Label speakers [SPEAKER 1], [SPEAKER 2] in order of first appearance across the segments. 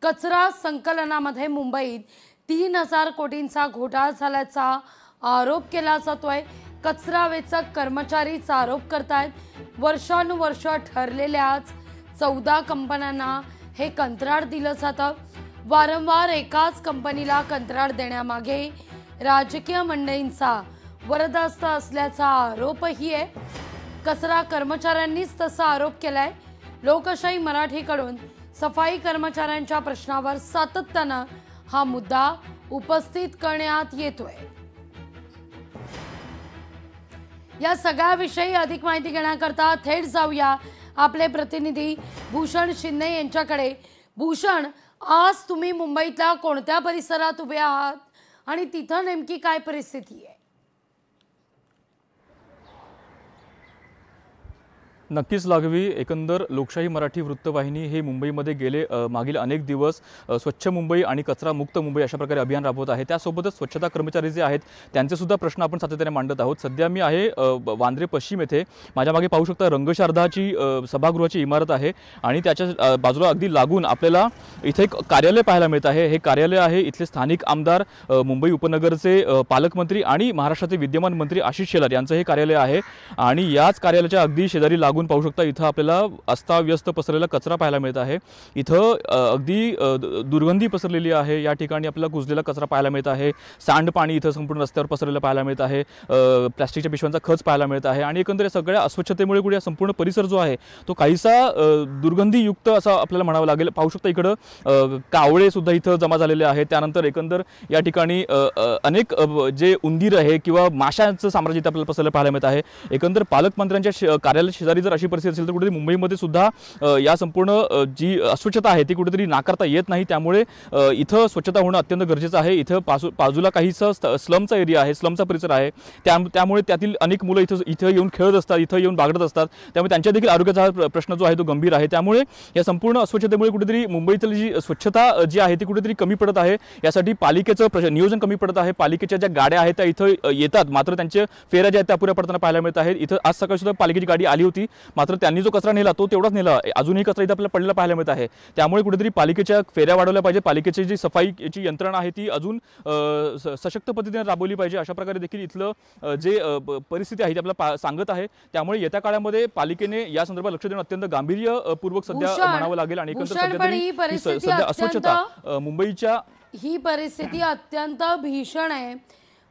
[SPEAKER 1] कचरा संकलनामध्ये मुंबईत 3000 कोटींचा घोटाळा झाल्याचा आरोप केला जातोय। कचरा वेचक कर्मचारीच आरोप करतायत। वर्षानुवर्ष ठरलेल्याच 14 कंपन्यांना हे कंत्राट दिलं जातं। वारंवार एकाच कंपनीला कंत्राट देण्यामागे राजकीय मंडळींचा वरदहस्त असल्याचा आरोपही आहे। कचरा कर्मचाऱ्यांनीच तसा आरोप केलाय। लोकशाही मराठीकडून सफाई कर्मचाऱ्यांच्या प्रश्नावर सातत्यानं हा मुद्दा उपस्थित करण्यात येतोय। या सगळ्याविषयी अधिक माहिती घेण्याकरता थेट जाऊया आपले प्रतिनिधी भूषण शिंदे यांच्याकडे। भूषण, आज तुम्ही मुंबईतल्या कोणत्या परिसरात उभे आहात आणि तिथं नेमकी काय परिस्थिती आहे?
[SPEAKER 2] नक्कीच लागवी, एकंदर लोकशाही मराठी वृत्तवाहिनी हे मुंबईमध्ये गेले मागील अनेक दिवस स्वच्छ मुंबई आणि कचरा मुक्त मुंबई अशा प्रकारे अभियान राबवत आहे। त्यासोबतच स्वच्छता कर्मचारी जे आहेत त्यांचे सुद्धा प्रश्न आपण सातत्याने मांडत आहोत। सध्या मी आहे वांद्रे पश्चिम येथे। माझ्या मागे पाहू शकता रंगशारदाची सभागृहाची इमारत आहे आणि त्याच्या बाजूला अगदी लागून आपल्याला इथे एक कार्यालय पाहायला मिळत आहे। हे कार्यालय आहे इथले स्थानिक आमदार, मुंबई उपनगरचे पालकमंत्री आणि महाराष्ट्राचे विद्यमान मंत्री आशिष शेलार यांचं हे कार्यालय आहे आणि याच कार्यालयाच्या अगदी शेजारी लागून पाहू शकता इथं आपल्याला अस्ताव्यस्त पसरलेला कचरा पाहायला मिळत आहे। इथं अगदी दुर्गंधी पसरलेली आहे। या ठिकाणी आपल्याला कुजलेला कचरा पाहायला मिळत आहे। सांडपाणी इथं संपूर्ण रस्त्यावर पसरलेलं पाहायला मिळत आहे। प्लास्टिकच्या पिशव्यांचा खच पाहायला मिळत आहे आणि एकंदर सगळ्या अस्वच्छतेमुळे कुठे संपूर्ण परिसर जो आहे तो काहीसा दुर्गंधीयुक्त असा आपल्याला म्हणावं लागेल। पाहू शकता इकडं कावळे सुद्धा इथं जमा झालेले आहेत। त्यानंतर एकंदर या ठिकाणी अनेक जे उंदीर आहे किंवा माशांचं साम्राज्य इथं आपल्याला पसरलेलं पाहायला मिळत आहे। एकंदर पालकमंत्र्यांच्या कार्यालय शेजारी जर अशी परिस्थिती असेल तर कुठेतरी मुंबईमध्ये सुद्धा या संपूर्ण जी अस्वच्छता आहे ती कुठेतरी नाकारता येत नाही। त्यामुळे इथं स्वच्छता होणं अत्यंत गरजेचं आहे। इथं बाजूला काहीसा स्लमचा एरिया आहे, स्लमचा परिसर आहे। त्यामुळे त्यातील अनेक मुलं इथं येऊन खेळत असतात, इथं येऊन बागडत असतात। त्यामुळे त्यांच्या देखील आरोग्याचा प्रश्न जो आहे तो गंभीर आहे। त्यामुळे या संपूर्ण अस्वच्छतेमुळे कुठेतरी मुंबईतली जी स्वच्छता जी आहे ती कुठेतरी कमी पडत आहे। यासाठी पालिकेचं नियोजन कमी पडत आहे। पालिकेच्या ज्या गाड्या आहेत त्या इथं येतात मात्र त्यांचे फेऱ्या ज्या आहेत त्या अपुऱ्या पडताना पाहायला मिळत आहेत। इथं आज सकाळी सुद्धा पालिकेची गाडी आली होती मात्र त्यांनी जो कचरा नेला तो तेवढाच नेला। अजूनही कचरा इथं आपल्याला पडलेला पाहायला मिळत आहे। त्यामुळे कुठेतरी पालिकेच्या फेऱ्या वाढवल्या पाहिजे। पालिकेची जी सफाईची यंत्रणा आहे ती अजून सशक्त पद्धतीने राबवली पाहिजे। अशा प्रकारे देखील इथलं जे परिस्थिती आहे ती आपल्याला सांगत आहे। त्यामुळे येत्या काळामध्ये पालिकेने या संदर्भात लक्ष देणं अत्यंत गांभीर्यपूर्वक सध्या म्हणावं लागेल आणि एकंदर सध्या अस्वच्छता मुंबईच्या
[SPEAKER 1] ही परिस्थिती अत्यंत भीषण आहे।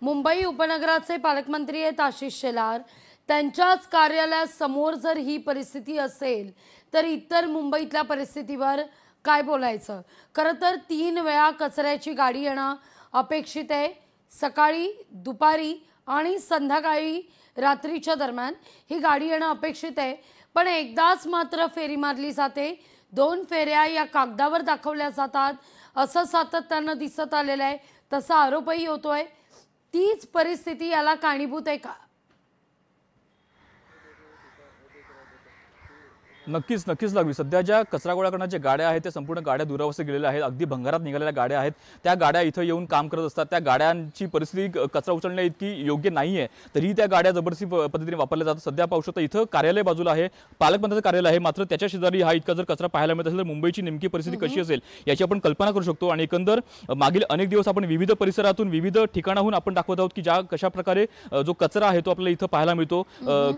[SPEAKER 1] मुंबई उपनगराचे पालकमंत्री आहेत आशिष शेलार, त्यांच्याच कार्यालयासमोर जर ही परिस्थिती असेल तर इतर मुंबईतल्या परिस्थितीवर काय बोलायचं। खरं तर 3 वेळा कचऱ्याची गाडी येणं अपेक्षित आहे। सकाळी, दुपारी आणि संध्याकाळी रात्रीच्या दरम्यान ही गाडी येणं अपेक्षित आहे। पण एकदाच मात्र फेरी मारली जाते। 2 फेऱ्या या कागदावर दाखवल्या जातात असं सातत्यानं दिसत आलेलं आहे। तसा आरोपही होतोय। तीच परिस्थिती याला कारणीभूत आहे का?
[SPEAKER 2] नक्कीच लागवी। सध्या ज्या कचरा गोळा करण्याच्या गाड्या आहेत त्या संपूर्ण गाड्या दुरावस्थेत गेलेल्या आहेत। अगदी भंगारात निघालेल्या गाड्या आहेत। त्या गाड्या इथं येऊन काम करत असतात। त्या गाड्यांची परिस्थिती कचरा उचलण्या इतकी योग्य नाही आहे, तरी त्या गाड्या जबरदस्ती पद्धतीने वापरल्या जातात। सध्या पाहू शकता इथं कार्यालय बाजूला आहे, पालकमंत्र्यांचं कार्यालय आहे, मात्र त्याच्या शेजारी हा इतका जर कचरा पाहायला मिळत असेल तर मुंबईची नेमकी परिस्थिती कशी असेल याची आपण कल्पना करू शकतो। आणि एकंदर मागील अनेक दिवस आपण विविध परिसरातून विविध ठिकाणाहून आपण दाखवत आहोत की कशा प्रकारे जो कचरा आहे तो आपल्याला इथं पाहायला मिळतो।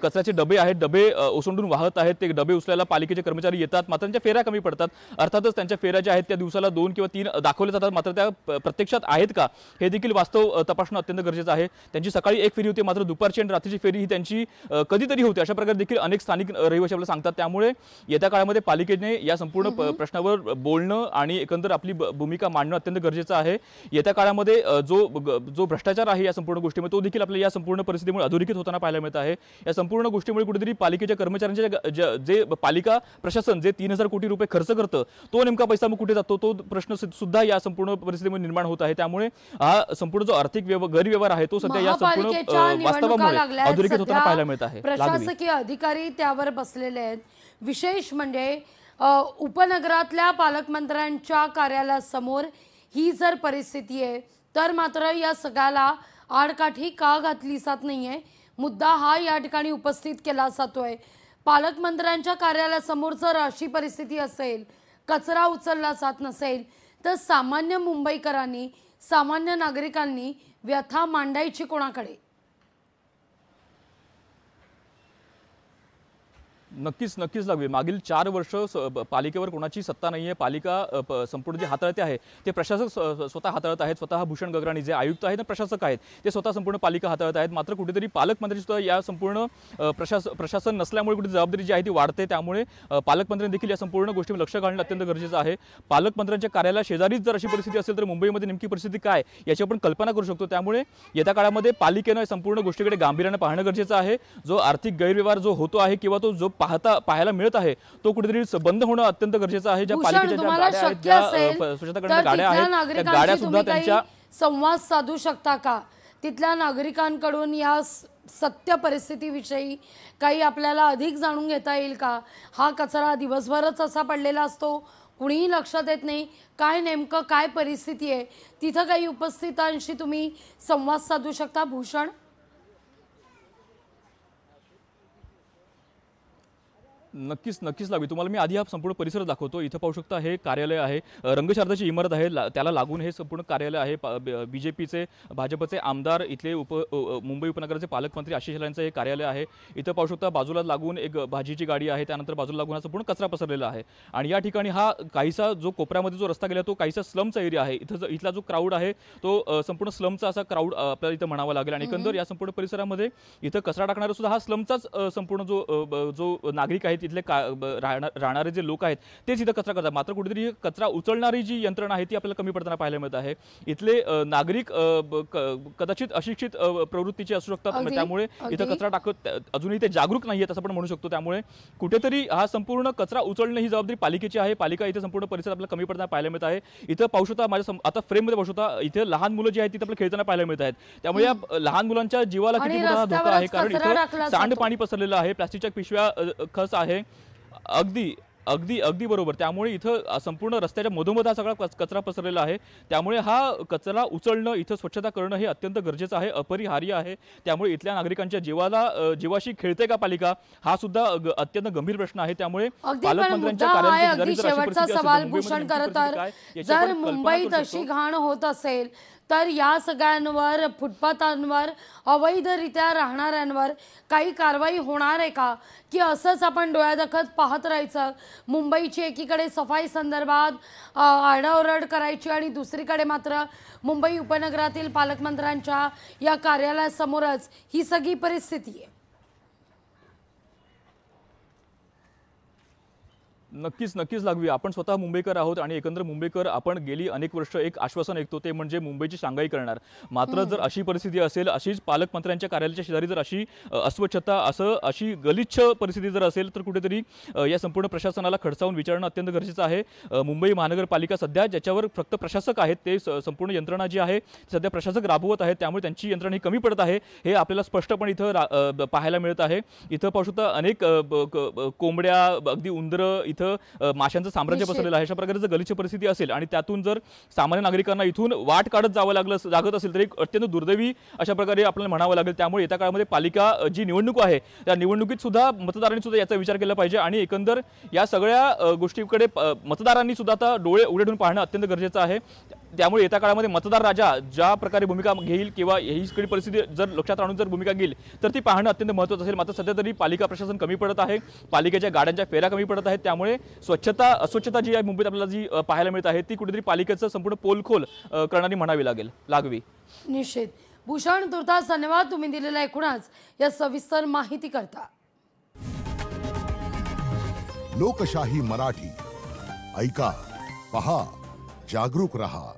[SPEAKER 2] कचऱ्याचे डबे आहेत, डबे ओसंडून वाहत आहेत। ते डबे उचलायला पालिकेचे कर्मचारी येतात मात्र त्यांच्या फेऱ्या कमी पडतात। अर्थातच त्यांच्या फेऱ्या ज्या आहेत त्या दिवसाला 2 किंवा 3 दाखवल्या जातात मात्र त्या प्रत्यक्षात आहेत का हे देखील वास्तव तपासणं अत्यंत गरजेचं आहे। त्यांची सकाळी एक फेरी होती मात्र दुपारची आणि रात्रीची फेरी ही त्यांची कधीतरी होते अशा प्रकारे देखील अनेक स्थानिक रहिवासी आपल्याला सांगतात। त्यामुळे येत्या काळामध्ये पालिकेने या संपूर्ण प्रश्नावर बोलणं आणि एकंदर आपली भूमिका मांडणं अत्यंत गरजेचं आहे। येत्या काळामध्ये जो भ्रष्टाचार आहे या संपूर्ण गोष्टीमध्ये तो देखील आपल्याला या संपूर्ण परिस्थितीमुळे अधोरेखित होताना पाहायला मिळत आहे। या संपूर्ण गोष्टीमुळे कुठेतरी पालिकेच्या कर्मचाऱ्यांच्या जे पालिका प्रशासन जे 3000 कोटी रुपये खर्च करतं तो नेमका पैसा मग कुठे जातो तो प्रश्न सुद्धा या संपूर्ण परिस्थितीमध्ये निर्माण होत आहे। त्यामुळे हा संपूर्ण जो आर्थिक गैरव्यवहार आहे तो सध्या या संपूर्ण वास्तवामुळे अधोरेखित होताना पाहायला मिळत आहे।
[SPEAKER 1] प्रशासकीय अधिकारी त्यावर बसलेले आहेत। विशेष म्हणजे उपनगरातल्या पालकमंत्र्यांच्या कार्यालयासमोर ही जर परिस्थिती आहे तर मात्र या सगळ्याला आडकाठी का घातली जात नाहीये, मुद्दा हा या ठिकाणी उपस्थित केला जातोय। पालकमंत्र्यांच्या कार्यालयासमोर जर अशी परिस्थिती असेल, कचरा उचलला जात नसेल तर सामान्य मुंबईकरांनी, सामान्य नागरिकांनी व्यथा मांडायची कोणाकडे?
[SPEAKER 2] नक्कीच नक्कीच लागवी. मागील 4 वर्ष पालिकेवर कोणाची सत्ता नाहीये. पालिका संपूर्ण जे हाताळते आहे ते प्रशासक स्वतः हाताळत आहेत. स्वतः भूषण गगराणी जे आयुक्त आहेत, प्रशासक आहेत, ते स्वतः संपूर्ण पालिका हाताळत आहेत. मात्र कुठेतरी पालकमंत्री सुद्धा या संपूर्ण प्रशासन नसल्यामुळे कुठे जबाबदारी जी आहे ती वाढते. त्यामुळे पालकमंत्र्यांनी देखील या संपूर्ण गोष्टीवर लक्ष घालणं अत्यंत गरजेचं आहे. पालकमंत्र्यांच्या कार्यालया शेजारीच जर अशी परिस्थिती असेल तर मुंबईमध्ये नेमकी परिस्थिती काय याची आपण कल्पना करू शकतो. त्यामुळे येत्या काळामध्ये पालिकेनं संपूर्ण गोष्टीकडे गांभीर्याने पाहणं गरजेचं आहे. जो आर्थिक गैरव्यवहार जो होतो आहे किंवा तो जो पाहायला मिळत आहे तो कुठेतरी बंद होणं अत्यंत गरजेचं आहे. ज्या पालिकेच्या स्वच्छता करणाऱ्या गाड्या आहेत त्या गाड्या सुद्धा त्यांच्या
[SPEAKER 1] संवाद साधू शकता का? तिथल्या नागरिकांकडून या सत्य परिस्थितीविषयी काही आपल्याला अधिक जाणून घेता येईल का? हा कचरा दिवसभरच असा पडलेला असतो, कुणीही लक्ष देत नाही, काय नेमकं काय परिस्थिती आहे, तिथं काही उपस्थितांशी तुम्ही संवाद साधू शकता? भूषण,
[SPEAKER 2] नक्कीच नक्कीच लागवी. तुम्हाला मी आधी हा संपूर्ण परिसर दाखवतो. इथं पाहू शकता हे कार्यालय आहे, रंगशारदाची इमारत आहे, त्याला लागून हे संपूर्ण कार्यालय आहे. बीजेपीचे भाजपचे आमदार, इथले मुंबई उपनगराचे पालकमंत्री आशिष शेलार यांचं हे कार्यालय आहे. इथं पाहू शकता बाजूला लागून एक भाजीची गाडी आहे, त्यानंतर बाजूला लागून हा संपूर्ण कचरा पसरलेला आहे. आणि या ठिकाणी हा काहीसा जो कोपऱ्यामध्ये जो रस्ता गेला तो काहीसा स्लमचा एरिया आहे. इथला जो क्राऊड आहे तो संपूर्ण स्लमचा असा क्राऊड आपल्याला इथं म्हणावा लागेल. आणि एकंदर या संपूर्ण परिसरामध्ये इथं कचरा टाकणारा सुद्धा हा स्लमचाच संपूर्ण जो नागरिक आहेत, इथले राहणारे जे लोक आहेत तेच इथं कचरा करतात. मात्र कुठेतरी कचरा उचलणारी जी यंत्रणा आहे ती आपल्याला कमी पडताना पाहायला मिळत आहे. इथले नागरिक कदाचित अशिक्षित प्रवृत्तीचे असू शकतात, त्यामुळे इथं कचरा टाकत अजूनही ते जागरूक नाही आहेत असं आपण म्हणू शकतो. त्यामुळे कुठेतरी हा संपूर्ण कचरा उचलणं ही जबाबदारी पालिकेची आहे. पालिका इथे संपूर्ण परिसर आपल्याला कमी पडताना पाहायला मिळत आहे. इथं पाहू शकता माझ्या आता फ्रेममध्ये पाहू शकता इथे लहान मुलं जी आहेत तिथे आपल्याला खेळताना पाहायला मिळत आहेत. त्यामुळे या लहान मुलांच्या जीवाला किती मोठा धोका आहे, कारण इथं सांडपाणी पसरलेलं आहे, प्लास्टिकच्या पिशव्या खस आहे. अगदी बरोबर. त्यामुळे इथं संपूर्ण रस्त्याच्या मधोमध हा सगळा कचरा पसरलेला आहे. त्यामुळे हा कचरा उचलणं, इथं स्वच्छता करणं हे अत्यंत गरजेचं आहे, अपरिहार्य आहे. त्यामुळे इथल्या नागरिकांच्या जीवाशी खेळते का पालिका, हा सुद्धा अत्यंत गंभीर प्रश्न आहे. त्यामुळे पालकमंत्र्यांच्या कार्यालयाची
[SPEAKER 1] शेवटचा सवाल भूषण, खरं तर जर मुंबईत अशी घाण होत असेल तर या सगळ्यांवर, फुटपाथांवर अवैधरित्या राहणाऱ्यांवर काही कारवाई होणार आहे का, की असंच आपण डोळ्यादेखत पाहत राहायचं? मुंबईची एकीकडे सफाई संदर्भात आरडाओरड करायची आणि दुसरीकडे मात्र मुंबई उपनगरातील पालकमंत्र्यांच्या या कार्यालयासमोरच ही सगळी परिस्थिती आहे.
[SPEAKER 2] नक्कीच लागवी. आपण स्वतः मुंबईकर आहोत आणि एकंदर मुंबईकर आपण गेली अनेक वर्ष एक आश्वासन ऐकतो, ते म्हणजे मुंबईची शांघाई करणार. मात्र जर अशी परिस्थिती असेल, अशीच पालकमंत्र्यांच्या कार्यालयाच्या शेजारी जर अशी अस्वच्छता, अशी गलिच्छ परिस्थिती जर असेल तर कुठेतरी या संपूर्ण प्रशासनाला खडसावून विचारणं अत्यंत गरजेचं आहे. मुंबई महानगरपालिका सध्या ज्याच्यावर फक्त प्रशासक आहेत, ते संपूर्ण यंत्रणा जी आहे सध्या प्रशासक राबवत आहेत, त्यामुळे त्यांची यंत्रणा ही कमी पडत आहे, हे आपल्याला स्पष्टपणे इथं पाहायला मिळत आहे. इथं पाहू शकता अनेक कोंबड्या, अगदी उंदरं, इथं माशांचं साम्राज्य पसरलेलं आहे. अशा प्रकारची गलिच्छ परिस्थिती असेल आणि त्यातून जर सामान्य नागरिकांना इथून वाट काढत जावं लागत असेल तर एक अत्यंत दुर्दैवी अशा प्रकारे आपल्याला म्हणावं लागेल. त्यामुळे येत्या काळामध्ये पालिका जी निवडणूक आहे त्या निवडणुकीत सुद्धा मतदारांनी सुद्धा याचा विचार केला पाहिजे आणि एकंदर या सगळ्या गोष्टीकडे मतदारांनी सुद्धा आता डोळे उघडे ठेवून पाहणं अत्यंत गरजेचं आहे. त्यामुळे येत्या काळामध्ये मतदार राजा ज्या प्रकारे भूमिका घेईल किंवा ही सगळी परिस्थिती जर लक्षात आणून जर भूमिका घेईल तर ती पाहणं अत्यंत महत्त्वाचं असेल. मात्र सध्या तरी पालिका प्रशासन कमी पडत आहे, पालिकेच्या गाड्यांच्या फेऱ्या कमी पडत आहेत. त्यामुळे अस्वच्छता जी आहे मुंबईत आपल्याला जी पाहायला मिळत आहे ती कुठेतरी पालिकेचं संपूर्ण पोलखोल करणारी म्हणावी लागवी.
[SPEAKER 1] निश्चित. भूषण, तुर्तास धन्यवाद तुम्ही दिलेल्या एकूणच या सविस्तर माहिती करता.
[SPEAKER 3] लोकशाही मराठी ऐका, पहा, जागरूक रहा.